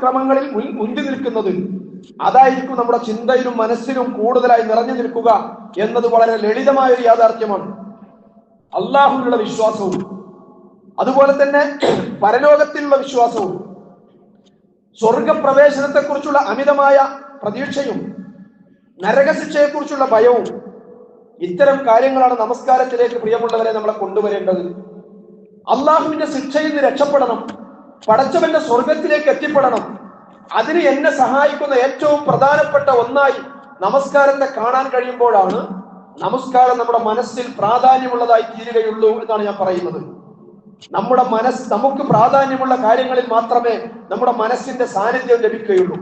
ക്രമങ്ങളിൽ മുന്നിൽ നിൽക്കുന്നത്, അതായിരിക്കും നമ്മുടെ ചിന്തയിലും മനസ്സിലും കൂടുതലായി നിറഞ്ഞു നിൽക്കുക എന്നത് വളരെ ലളിതമായ ഒരു യാഥാർത്ഥ്യമാണ്. അള്ളാഹുവിലുള്ള വിശ്വാസവും അതുപോലെ തന്നെ പരലോകത്തിലുള്ള വിശ്വാസവും സ്വർഗപ്രവേശനത്തെക്കുറിച്ചുള്ള അമിതമായ പ്രതീക്ഷയും നരകശിക്ഷയെക്കുറിച്ചുള്ള ഭയവും, ഇത്തരം കാര്യങ്ങളാണ് നമസ്കാരത്തിലേക്ക് പ്രിയമുള്ളവരെ നമ്മളെ കൊണ്ടുവരേണ്ടത്. അള്ളാഹുവിന്റെ ശിക്ഷയിൽ നിന്ന് രക്ഷപ്പെടണം, പടച്ചവന്റെ സ്വർഗത്തിലേക്ക് എത്തിപ്പെടണം. അതിന് എന്നെ സഹായിക്കുന്ന ഏറ്റവും പ്രധാനപ്പെട്ട ഒന്നായി നമസ്കാരത്തെ കാണാൻ കഴിയുമ്പോഴാണ് നമസ്കാരം നമ്മുടെ മനസ്സിൽ പ്രാധാന്യമുള്ളതായി തീരുകയുള്ളൂ എന്നാണ് ഞാൻ പറയുന്നത്. നമ്മുടെ നമുക്ക് പ്രാധാന്യമുള്ള കാര്യങ്ങളിൽ മാത്രമേ നമ്മുടെ മനസ്സിന്റെ സാന്നിധ്യം ലഭിക്കുകയുള്ളൂ.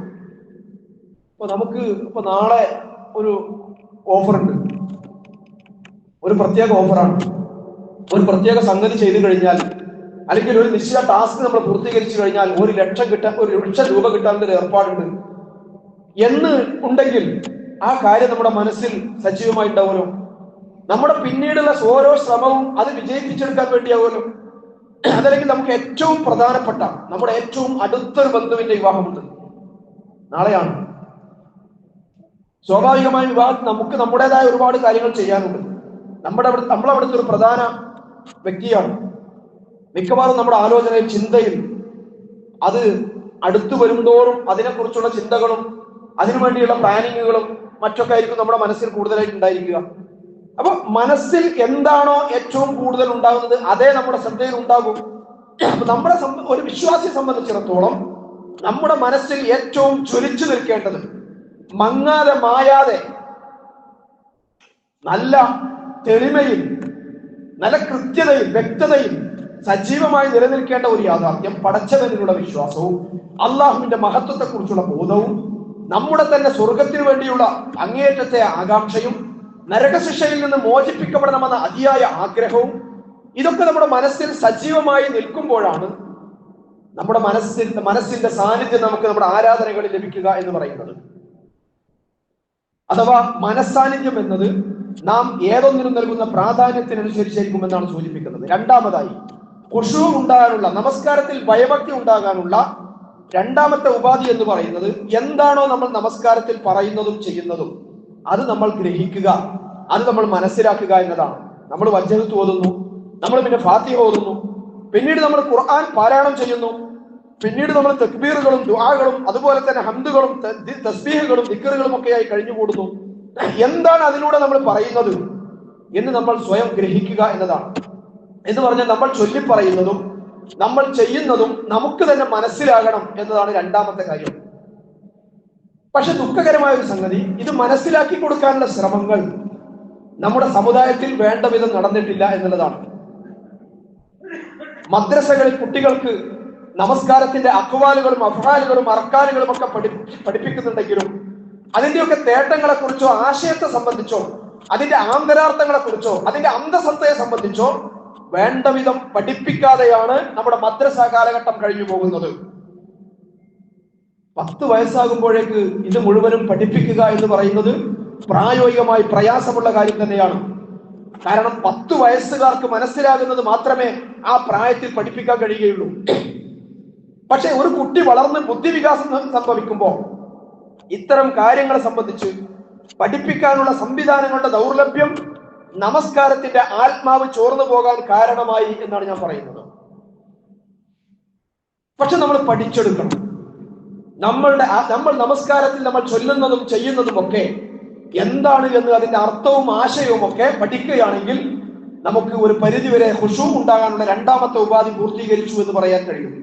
ഇപ്പൊ നാളെ ഒരു ഓഫറുണ്ട്, ഒരു പ്രത്യേക ഓഫറാണ്. ഒരു പ്രത്യേക സംഗതി ചെയ്തു കഴിഞ്ഞാൽ, അല്ലെങ്കിൽ ഒരു നിശ്ചിത ടാസ്ക് നമ്മൾ പൂർത്തീകരിച്ചു കഴിഞ്ഞാൽ 1,00,000 രൂപ കിട്ടാനുള്ള ഒരു ഏർപ്പാടുണ്ട് എന്ന് ഉണ്ടെങ്കിൽ ആ കാര്യം നമ്മുടെ മനസ്സിൽ സജീവമായി ഉണ്ടാവുമല്ലോ. നമ്മുടെ പിന്നീടുള്ള ഓരോ ശ്രമവും അത് വിജയിപ്പിച്ചെടുക്കാൻ വേണ്ടിയാവുമല്ലോ. അതല്ലെങ്കിൽ നമുക്ക് ഏറ്റവും പ്രധാനപ്പെട്ട, നമ്മുടെ ഏറ്റവും അടുത്തൊരു ബന്ധുവിന്റെ വിവാഹമുണ്ട്, നാളെയാണ്. സ്വാഭാവികമായും വിവാഹം നമുക്ക് നമ്മുടേതായ ഒരുപാട് കാര്യങ്ങൾ ചെയ്യാനുണ്ട്. നമ്മളവിടുത്തെ ഒരു പ്രധാന വ്യക്തിയാണ്. മിക്കവാറും നമ്മുടെ ആലോചനയിൽ, ചിന്തയിൽ അത് അടുത്തു വരുംതോറും അതിനെക്കുറിച്ചുള്ള ചിന്തകളും അതിനുവേണ്ടിയുള്ള പ്ലാനിങ്ങുകളും മറ്റൊക്കെ ആയിരിക്കും നമ്മുടെ മനസ്സിൽ കൂടുതലായിട്ട് ഉണ്ടായിരിക്കുക. അപ്പൊ മനസ്സിൽ എന്താണോ ഏറ്റവും കൂടുതൽ ഉണ്ടാകുന്നത് അതേ നമ്മുടെ ശ്രദ്ധയിൽ ഉണ്ടാകും. നമ്മുടെ ഒരു വിശ്വാസിയെ സംബന്ധിച്ചിടത്തോളം നമ്മുടെ മനസ്സിൽ ഏറ്റവും ജ്വലിച്ചു നിൽക്കേണ്ടത്, മങ്ങാതെ മായാതെ നല്ല തെളിമയിൽ, നല്ല കൃത്യതയിൽ, വ്യക്തതയിൽ സജീവമായി നിലനിൽക്കേണ്ട ഒരു യാഥാർത്ഥ്യം പടച്ചവനിലുള്ള വിശ്വാസവും അള്ളാഹുവിന്റെ മഹത്വത്തെ കുറിച്ചുള്ള ബോധവും നമ്മുടെ തന്നെ സ്വർഗത്തിനു വേണ്ടിയുള്ള അങ്ങേയറ്റത്തെ ആകാംക്ഷയും നരകശിക്ഷയിൽ നിന്ന് മോചിപ്പിക്കപ്പെടണമെന്ന അതിയായ ആഗ്രഹവും ഇതൊക്കെ നമ്മുടെ മനസ്സിൽ സജീവമായി നിൽക്കുമ്പോഴാണ് നമ്മുടെ മനസ്സിന്റെ സാന്നിധ്യം നമുക്ക് നമ്മുടെ ആരാധനകളിൽ ലഭിക്കുക എന്ന് പറയുന്നത്. അഥവാ മനസ്സാന്നിധ്യം എന്നത് നാം ഏതൊന്നിനും നൽകുന്ന പ്രാധാന്യത്തിനനുസരിച്ചായിരിക്കും എന്നാണ് സൂചിപ്പിക്കുന്നത്. രണ്ടാമതായി, ഖുശൂ ഉണ്ടാകാനുള്ള, നമസ്കാരത്തിൽ ഭയഭക്തി ഉണ്ടാകാനുള്ള രണ്ടാമത്തെ ഉപാധി എന്ന് പറയുന്നത് എന്താണോ നമ്മൾ നമസ്കാരത്തിൽ പറയുന്നതും ചെയ്യുന്നതും അത് നമ്മൾ ഗ്രഹിക്കുക, അത് നമ്മൾ മനസ്സിലാക്കുക എന്നതാണ്. നമ്മൾ വജ്ജഹത്ത് ഓതുന്നു, നമ്മൾ പിന്നെ ഫാത്തിഹ ഓതുന്നു, പിന്നീട് നമ്മൾ ഖുർആൻ പാരായണം ചെയ്യുന്നു, പിന്നീട് നമ്മൾ തക്ബീറുകളും ദുആകളും അതുപോലെ തന്നെ ഹംദുകളും തസ്ബീഹുകളും ദിക്റുകളും ഒക്കെയായി കഴിഞ്ഞുകൂടുന്നു. എന്താണ് അതിലൂടെ നമ്മൾ പറയുന്നത് എന്ന് നമ്മൾ സ്വയം ഗ്രഹിക്കുക എന്നതാണ്. എന്ന് പറഞ്ഞാൽ നമ്മൾ ചൊല്ലിപ്പറയുന്നതും നമ്മൾ ചെയ്യുന്നതും നമുക്ക് തന്നെ മനസ്സിലാകണം എന്നതാണ് രണ്ടാമത്തെ കാര്യം. പക്ഷെ ദുഃഖകരമായ ഒരു സംഗതി, ഇത് മനസ്സിലാക്കി കൊടുക്കാനുള്ള ശ്രമങ്ങൾ നമ്മുടെ സമുദായത്തിൽ വേണ്ട വിധം നടന്നിട്ടില്ല എന്നുള്ളതാണ്. മദ്രസകളിൽ കുട്ടികൾക്ക് നമസ്കാരത്തിന്റെ അഖ്വാലുകളും അഫ്ആലുകളും അർക്കാനുകളും ഒക്കെ പഠിപ്പിക്കുന്നുണ്ടെങ്കിലും അതിന്റെയൊക്കെ തേട്ടങ്ങളെ കുറിച്ചോ ആശയത്തെ സംബന്ധിച്ചോ അതിന്റെ ആന്തരാർത്ഥങ്ങളെ കുറിച്ചോ അതിന്റെ അന്തസത്തയെ സംബന്ധിച്ചോ വേണ്ട വിധം പഠിപ്പിക്കാതെയാണ് നമ്മുടെ മദ്രസ കാലഘട്ടം കഴിഞ്ഞു പോകുന്നത്. 10 വയസ്സാകുമ്പോഴേക്ക് ഇത് മുഴുവനും പഠിപ്പിക്കുക എന്ന് പറയുന്നത് പ്രായോഗികമായി പ്രയാസമുള്ള കാര്യം തന്നെയാണ്. കാരണം 10 വയസ്സുകാർക്ക് മനസ്സിലാകുന്നത് മാത്രമേ ആ പ്രായത്തിൽ പഠിപ്പിക്കാൻ കഴിയുകയുള്ളൂ. പക്ഷെ ഒരു കുട്ടി വളർന്ന് ബുദ്ധിവികാസം സംഭവിക്കുമ്പോൾ ഇത്തരം കാര്യങ്ങളെ സംബന്ധിച്ച് പഠിപ്പിക്കാനുള്ള സംവിധാനങ്ങളുടെ ദൗർലഭ്യം നമസ്കാരത്തിന്റെ ആത്മാവ് ചോർന്നു പോകാൻ കാരണമായി എന്നാണ് ഞാൻ പറയുന്നത്. പക്ഷെ നമ്മൾ പഠിച്ചെടുക്കണം. നമ്മൾ നമസ്കാരത്തിൽ നമ്മൾ ചൊല്ലുന്നതും ചെയ്യുന്നതും ഒക്കെ എന്താണ് എന്ന് അതിന്റെ അർത്ഥവും ആശയവും ഒക്കെ പഠിക്കുകയാണെങ്കിൽ നമുക്ക് ഒരു പരിധിവരെ ഖുശൂ ഉണ്ടാകാനുള്ള രണ്ടാമത്തെ ഉപാധി പൂർത്തീകരിച്ചു എന്ന് പറയാൻ കഴിയും.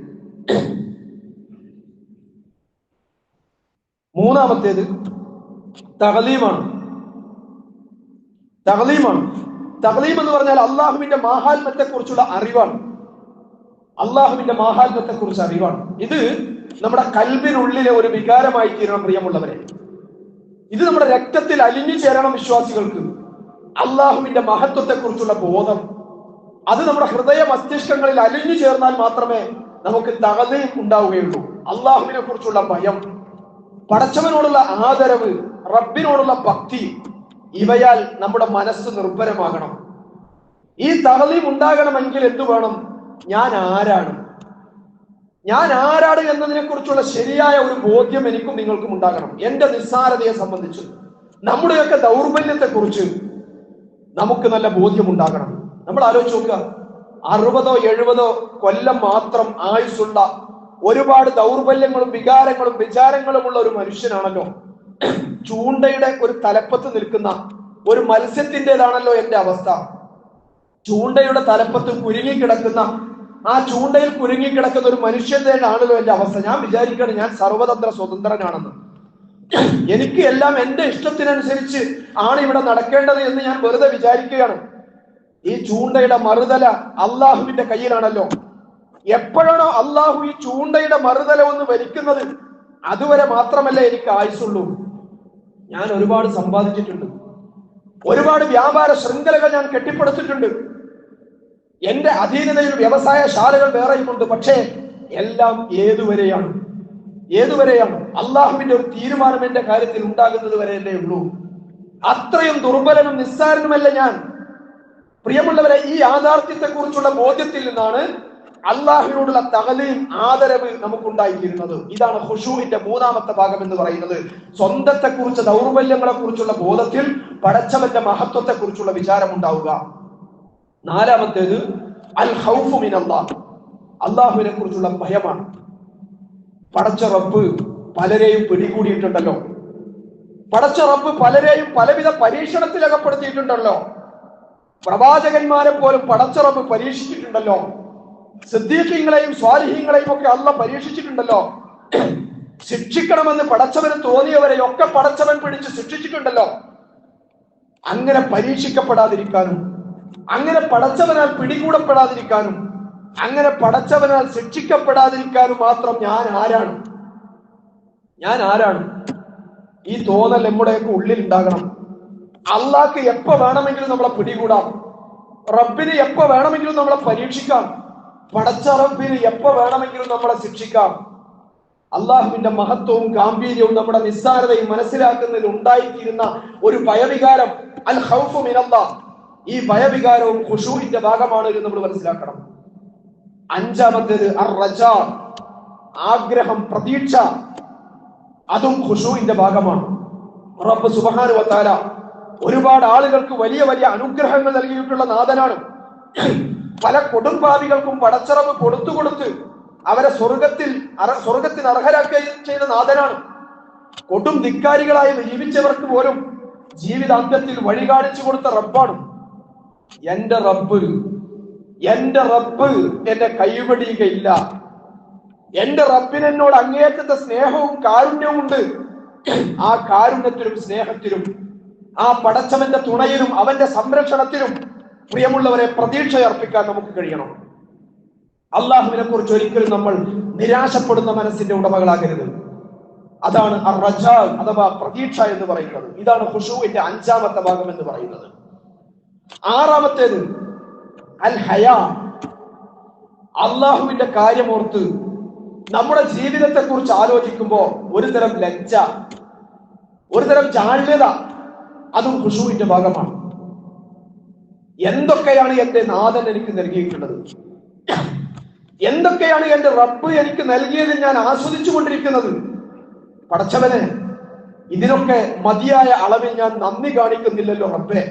മൂന്നാമത്തേത് തഅ്ലീമാണ്. തഅ്ലീം എന്ന് പറഞ്ഞാൽ അള്ളാഹുവിന്റെ മാഹാത്മ്യത്തെ കുറിച്ചുള്ള അറിവാണ്. അള്ളാഹുവിന്റെ മാഹാത്മ്യത്തെ കുറിച്ച് അറിവാണ്. ഇത് നമ്മുടെ കൽബിനുള്ളിലെ ഒരു വികാരമായി തീരണം പ്രിയമുള്ളവരെ. ഇത് നമ്മുടെ രക്തത്തിൽ അലിഞ്ഞു ചേരണം വിശ്വാസികൾക്ക്. അള്ളാഹുവിന്റെ മഹത്വത്തെ കുറിച്ചുള്ള ബോധം അത് നമ്മുടെ ഹൃദയ മസ്തിഷ്കങ്ങളിൽ അലിഞ്ഞു ചേർന്നാൽ മാത്രമേ നമുക്ക് തഅ്ലീം ഉണ്ടാവുകയുള്ളൂ. അള്ളാഹുവിനെ കുറിച്ചുള്ള ഭയം, പടച്ചവനോടുള്ള ആദരവ്, റബ്ബിനോടുള്ള ഭക്തി, ഇവയാൽ നമ്മുടെ മനസ്സ് നിർഭരമാകണം. ഈ തഅ്ലീം ഉണ്ടാകണമെങ്കിൽ എന്തു വേണം? ഞാൻ ആരാണ് എന്നതിനെ കുറിച്ചുള്ള ശരിയായ ഒരു ബോധ്യം എനിക്കും നിങ്ങൾക്കും ഉണ്ടാകണം. എന്റെ നിസ്സാരതയെ സംബന്ധിച്ച്, നമ്മുടെയൊക്കെ ദൗർബല്യത്തെ കുറിച്ച് നമുക്ക് നല്ല ബോധ്യം ഉണ്ടാകണം. നമ്മൾ ആലോചിച്ച് നോക്കുക, 60-70 കൊല്ലം മാത്രം ആയുസ്സുള്ള ഒരുപാട് ദൗർബല്യങ്ങളും വികാരങ്ങളും വിചാരങ്ങളുമുള്ള ഒരു മനുഷ്യനാണല്ലോ. ചൂണ്ടയുടെ ഒരു തലപ്പത്ത് നിൽക്കുന്ന ഒരു മത്സ്യത്തിൻ്റെതാണല്ലോ എന്റെ അവസ്ഥ. ചൂണ്ടയുടെ തലപ്പത്ത് കുരുങ്ങിക്കിടക്കുന്ന, ആ ചൂണ്ടയിൽ കുരുങ്ങിക്കിടക്കുന്ന ഒരു മനുഷ്യന്റെ ആണല്ലോ എന്റെ അവസ്ഥ. ഞാൻ വിചാരിക്കുകയാണ് ഞാൻ സർവതന്ത്ര സ്വതന്ത്രനാണെന്ന്. എനിക്ക് എല്ലാം എന്റെ ഇഷ്ടത്തിനനുസരിച്ച് ആണ് ഇവിടെ നടക്കേണ്ടത് എന്ന് ഞാൻ വെറുതെ വിചാരിക്കുകയാണ്. ഈ ചൂണ്ടയുടെ മറുതല അള്ളാഹുവിന്റെ കയ്യിലാണല്ലോ. എപ്പോഴാണോ അള്ളാഹു ഈ ചൂണ്ടയുടെ മറുതല ഒന്ന് വലിക്കുന്നത്, അതുവരെ മാത്രമല്ല എനിക്ക് ആയുസുള്ളൂ. ഞാൻ ഒരുപാട് സമ്പാദിച്ചിട്ടുണ്ട്, ഒരുപാട് വ്യാപാര ശൃംഖലകൾ ഞാൻ കെട്ടിപ്പടുത്തിട്ടുണ്ട്, എന്റെ അധീനതയിൽ വ്യവസായ ശാലകൾ വേറെയുമുണ്ട്. പക്ഷേ എല്ലാം ഏതുവരെയാണ്? അള്ളാഹുവിന്റെ ഒരു തീരുമാനം എന്റെ കാര്യത്തിൽ ഉണ്ടാകുന്നത് വരെയല്ലേ ഉള്ളൂ. അത്രയും ദുർബലനും നിസ്സാരനുമല്ല ഞാൻ. പ്രിയമുള്ളവരെ, ഈ യാഥാർത്ഥ്യത്തെ കുറിച്ചുള്ള ബോധ്യത്തിൽ നിന്നാണ് അള്ളാഹുവിനോടുള്ള തഖലീം, ആദരവ് നമുക്കുണ്ടായിത്തീരുന്നത്. ഇതാണ് ഖുശൂഇന്റെ മൂന്നാമത്തെ ഭാഗം എന്ന് പറയുന്നത്. സ്വന്തത്തെ കുറിച്ച്, ദൗർബല്യങ്ങളെ കുറിച്ചുള്ള ബോധത്തിൽ പടച്ചവന്റെ മഹത്വത്തെ കുറിച്ചുള്ള വിചാരം ഉണ്ടാവുക. നാലാമത്തേത് അൽ ഖൗഫു മിനല്ലാഹ്, അള്ളാഹുവിനെ കുറിച്ചുള്ള ഭയമാണ്. പടച്ച റബ്ബ് പലരെയും പിടികൂടിയിട്ടുണ്ടല്ലോ. പടച്ച റബ്ബ് പലരെയും പലവിധ പരീക്ഷണത്തിൽ അകപ്പെടുത്തിയിട്ടുണ്ടല്ലോ. പ്രവാചകന്മാരെ പോലും പടച്ച റബ്ബ് പരീക്ഷിച്ചിട്ടുണ്ടല്ലോ. സിദ്ദീഖീങ്ങളെയും സ്വാലിഹീങ്ങളെയും ഒക്കെ അള്ളാഹ് പരീക്ഷിച്ചിട്ടുണ്ടല്ലോ. ശിക്ഷിക്കണമെന്ന് പടച്ചവന് തോന്നിയവരെയൊക്കെ പടച്ചവൻ പിടിച്ച് ശിക്ഷിച്ചിട്ടുണ്ടല്ലോ. അങ്ങനെ പരീക്ഷിക്കപ്പെടാതിരിക്കാനും, അങ്ങനെ പടച്ചവനാൽ പിടികൂടപ്പെടാതിരിക്കാനും, അങ്ങനെ പടച്ചവനാൽ ശിക്ഷിക്കപ്പെടാതിരിക്കാനും മാത്രം ഞാൻ ആരാണ്? ഈ തോന്നൽ നമ്മുടെയൊക്കെ ഉള്ളിൽ ഉണ്ടാകണം. അള്ളാഹ്ക്ക് എപ്പോ വേണമെങ്കിലും നമ്മളെ പിടികൂടാം, റബ്ബിന് എപ്പോ വേണമെങ്കിലും നമ്മളെ പരീക്ഷിക്കാം, പടച്ച റബ്ബിന് എപ്പോ വേണമെങ്കിലും നമ്മളെ ശിക്ഷിക്കാം. അള്ളാഹുവിന്റെ മഹത്വവും ഗാംഭീര്യവും നമ്മുടെ നിസ്സാരതയും മനസ്സിലാക്കുന്നതിൽ ഉണ്ടായിത്തീരുന്ന ഒരു ഭയവികാരം അൽ ഖൗഫു മിനല്ലാഹ്. ഈ ഭയവികാരവും ഖുശൂഇന്റെ ഭാഗമാണ് എന്ന് നമ്മൾ മനസ്സിലാക്കണം. അഞ്ചാമത്തേത് അർ റജാ, ആഗ്രഹം, പ്രതീക്ഷ. അതും ഖുശൂഇന്റെ ഭാഗമാണ്. റബ്ബ് സുബ്ഹാനഹു വ തആല ഒരുപാട് ആളുകൾക്ക് വലിയ വലിയ അനുഗ്രഹങ്ങൾ നൽകിയിട്ടുള്ള നാഥനാണ്. പല കൊടുംപാവികൾക്കും പടച്ചറബ് കൊടുത്തു അവരെ സ്വർഗത്തിന് അർഹരാക്കുകയും ചെയ്ത നാഥനാണ്. കൊടും ധിക്കാരികളായി ജീവിച്ചവർക്ക് പോലും ജീവിതാന്ത്യത്തിൽ വഴി കാണിച്ചു കൊടുത്ത റബ്ബാണ്. എന്റെ റബ്ബ് എന്നെ കൈവടിയുകയില്ല. എന്റെ റബ്ബിന് എന്നോട് അങ്ങേയറ്റത്തെ സ്നേഹവും കാരുണ്യവും ഉണ്ട്. ആ കാരുണ്യത്തിലും സ്നേഹത്തിലും, ആ പടച്ചവന്റെ തുണയിലും അവന്റെ സംരക്ഷണത്തിലും പ്രിയമുള്ളവരെ പ്രതീക്ഷ അർപ്പിക്കാൻ നമുക്ക് കഴിയണം. അള്ളാഹുവിനെ കുറിച്ച് ഒരിക്കലും നമ്മൾ നിരാശപ്പെടുന്ന മനസ്സിന്റെ ഉടമകളാകരുത്. അതാണ് അർ റജാ അഥവാ പ്രതീക്ഷ എന്ന് പറയുന്നത്. ഇതാണ് ഖുശൂഇന്റെ അഞ്ചാമത്തെ ഭാഗം എന്ന് പറയുന്നത്. ആറാമത്തേത് അൽ ഹയാ, അള്ളാഹുവിന്റെ കാര്യമോർത്ത് നമ്മുടെ ജീവിതത്തെ കുറിച്ച് ആലോചിക്കുമ്പോൾ ഒരുതരം ലജ്ജ, ഒരുതരം ജാള്യത, അതും ഖുശൂഇന്റെ ഭാഗമാണ്. എന്തൊക്കെയാണ് എന്റെ നാഥൻ എനിക്ക് നൽകിയിട്ടുള്ളത്, എന്തൊക്കെയാണ് എന്റെ റബ്ബ് എനിക്ക് നൽകിയതിൽ ഞാൻ ആസ്വദിച്ചു കൊണ്ടിരിക്കുന്നത്. പടച്ചവനെ, ഇതിനൊക്കെ മതിയായ അളവിൽ ഞാൻ നന്ദി കാണിക്കുന്നില്ലല്ലോ റബ്ബേ.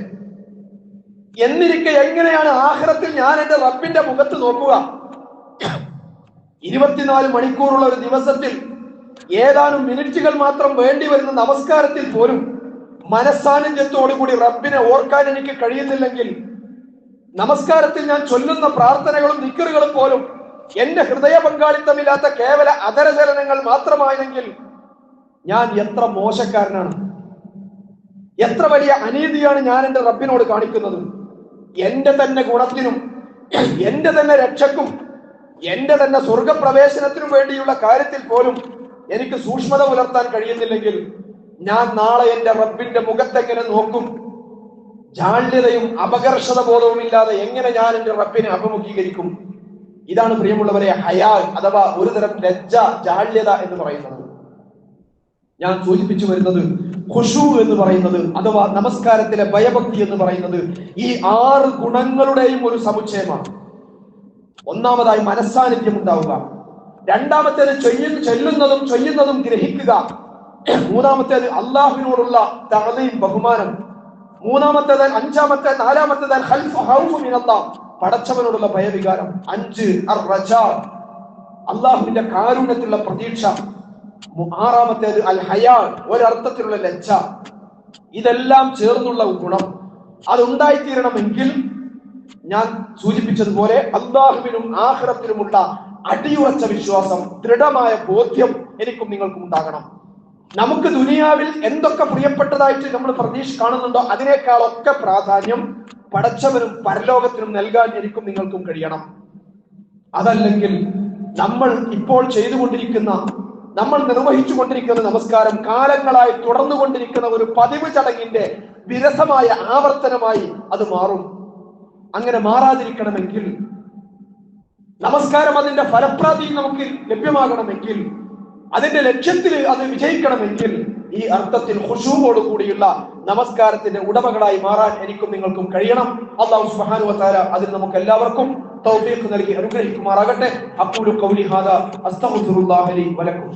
എന്നിരിക്കെ എങ്ങനെയാണ് ആഖിറത്തിൽ ഞാൻ എന്റെ റബ്ബിന്റെ മുഖത്ത് നോക്കുക? 24 മണിക്കൂറുള്ള ഒരു ദിവസത്തിൽ ഏതാനും മിനിറ്റുകൾ മാത്രം വേണ്ടി വരുന്ന നമസ്കാരത്തിൽ പോലും മനസ്സാന്നിധ്യത്തോടുകൂടി റബ്ബിനെ ഓർക്കാൻ എനിക്ക് കഴിയുന്നില്ലെങ്കിൽ, നമസ്കാരത്തിൽ ഞാൻ ചൊല്ലുന്ന പ്രാർത്ഥനകളും ദിക്റുകളും പോലും എന്റെ ഹൃദയ പങ്കാളിത്തമില്ലാത്ത കേവല അധരചലനങ്ങൾ മാത്രമായെങ്കിൽ ഞാൻ എത്ര മോശക്കാരനാണ്, എത്ര വലിയ അനീതിയാണ് ഞാൻ എന്റെ റബ്ബിനോട് കാണിക്കുന്നത്. എന്റെ തന്നെ ഗുണത്തിനും, എന്റെ തന്നെ രക്ഷക്കും, എന്റെ തന്നെ സ്വർഗപ്രവേശനത്തിനും വേണ്ടിയുള്ള കാര്യത്തിൽ പോലും എനിക്ക് സൂക്ഷ്മത പുലർത്താൻ കഴിയുന്നില്ലെങ്കിൽ ഞാൻ നാളെ എന്റെ റബ്ബിന്റെ മുഖത്തെങ്ങനെ നോക്കും? ജാള്യതയും അപകർഷത ബോധവും ഇല്ലാതെ എങ്ങനെ ഞാൻ എന്റെ റബ്ബിനെ അഭിമുഖീകരിക്കും? ഇതാണ് പ്രിയമുള്ളവരെ ഹയാ അഥവാ ഒരുതരം ലജ്ജ, ജാള്യത എന്ന് പറയുന്നത്. ഞാൻ സൂചിപ്പിച്ചു വരുന്നത് ഖുശൂ എന്ന് പറയുന്നത് അഥവാ നമസ്കാരത്തിലെ ഭയഭക്തി എന്ന് പറയുന്നത് ഈ 6 ഗുണങ്ങളുടെയും ഒരു സമുച്ചയമാണ്. ഒന്നാമതായി മനസ്സാന്നിധ്യം ഉണ്ടാവുക, രണ്ടാമത്തേത് ചൊല്ലുന്നതും ഗ്രഹിക്കുക, മൂന്നാമത്തേത് അള്ളാഹുവിനോടുള്ള തഅദീം, ബഹുമാനം, നാലാമത്തേത് ഖൗഫു മിനല്ലാഹ്, പടച്ചവനോടുള്ള ഭയവികാരം, 5 അർ റജാ, അള്ളാഹുവിന്റെ കാരുണ്യത്തിലുള്ള പ്രതീക്ഷ, 6 അൽ ഹയാ, ഒരർത്ഥത്തിലുള്ള ലജ്ജ. ഇതെല്ലാം ചേർന്നുള്ള ഗുണം അതുണ്ടായിത്തീരണമെങ്കിൽ ഞാൻ സൂചിപ്പിച്ചതുപോലെ അള്ളാഹുവിനും ആഖിറത്തിലുമുള്ള അടിയുറച്ച വിശ്വാസം, ദൃഢമായ ബോധ്യം എനിക്കും നിങ്ങൾക്കും ഉണ്ടാകണം. നമുക്ക് ദുനിയാവിൽ എന്തൊക്കെ പ്രിയപ്പെട്ടതായിട്ട് നമ്മൾ കാണുന്നുണ്ടോ അതിനേക്കാളൊക്കെ പ്രാധാന്യം പടച്ചവനും പരലോകത്തിനും നൽകാൻ എനിക്കും നിങ്ങൾക്കും കഴിയണം. അതല്ലെങ്കിൽ നമ്മൾ ഇപ്പോൾ ചെയ്തുകൊണ്ടിരിക്കുന്ന, നമ്മൾ നിർവഹിച്ചു കൊണ്ടിരിക്കുന്ന നമസ്കാരം കാലങ്ങളായി തുടർന്നുകൊണ്ടിരിക്കുന്ന ഒരു പതിവ് ചടങ്ങിന്റെ വിരസമായ ആവർത്തനമായി അത് മാറും. അങ്ങനെ മാറാതിരിക്കണമെങ്കിൽ, നമസ്കാരം അതിന്റെ ഫലപ്രാപ്തി നമുക്ക് ലഭ്യമാകണമെങ്കിൽ, അതിന്റെ ലക്ഷ്യത്തിൽ അത് വിജയിക്കണമെങ്കിൽ ഈ അർത്ഥത്തിൽ ഖുശൂഅോട് കൂടിയുള്ള നമസ്കാരത്തിന്റെ ഉടമകളായി മാറാൻ എനിക്കും നിങ്ങൾക്കും കഴിയണം. അല്ലാഹു സുബ്ഹാനഹു വ തആല അതിന് നമുക്ക് എല്ലാവർക്കും തൗഫീഖ് നൽകി അനുഗ്രഹിക്കുമാറാകട്ടെ. അഖൂലു ഖൗലി ഹാദാ അസ്തഗ്ഫിറുല്ലാഹ ലി വലക്കും.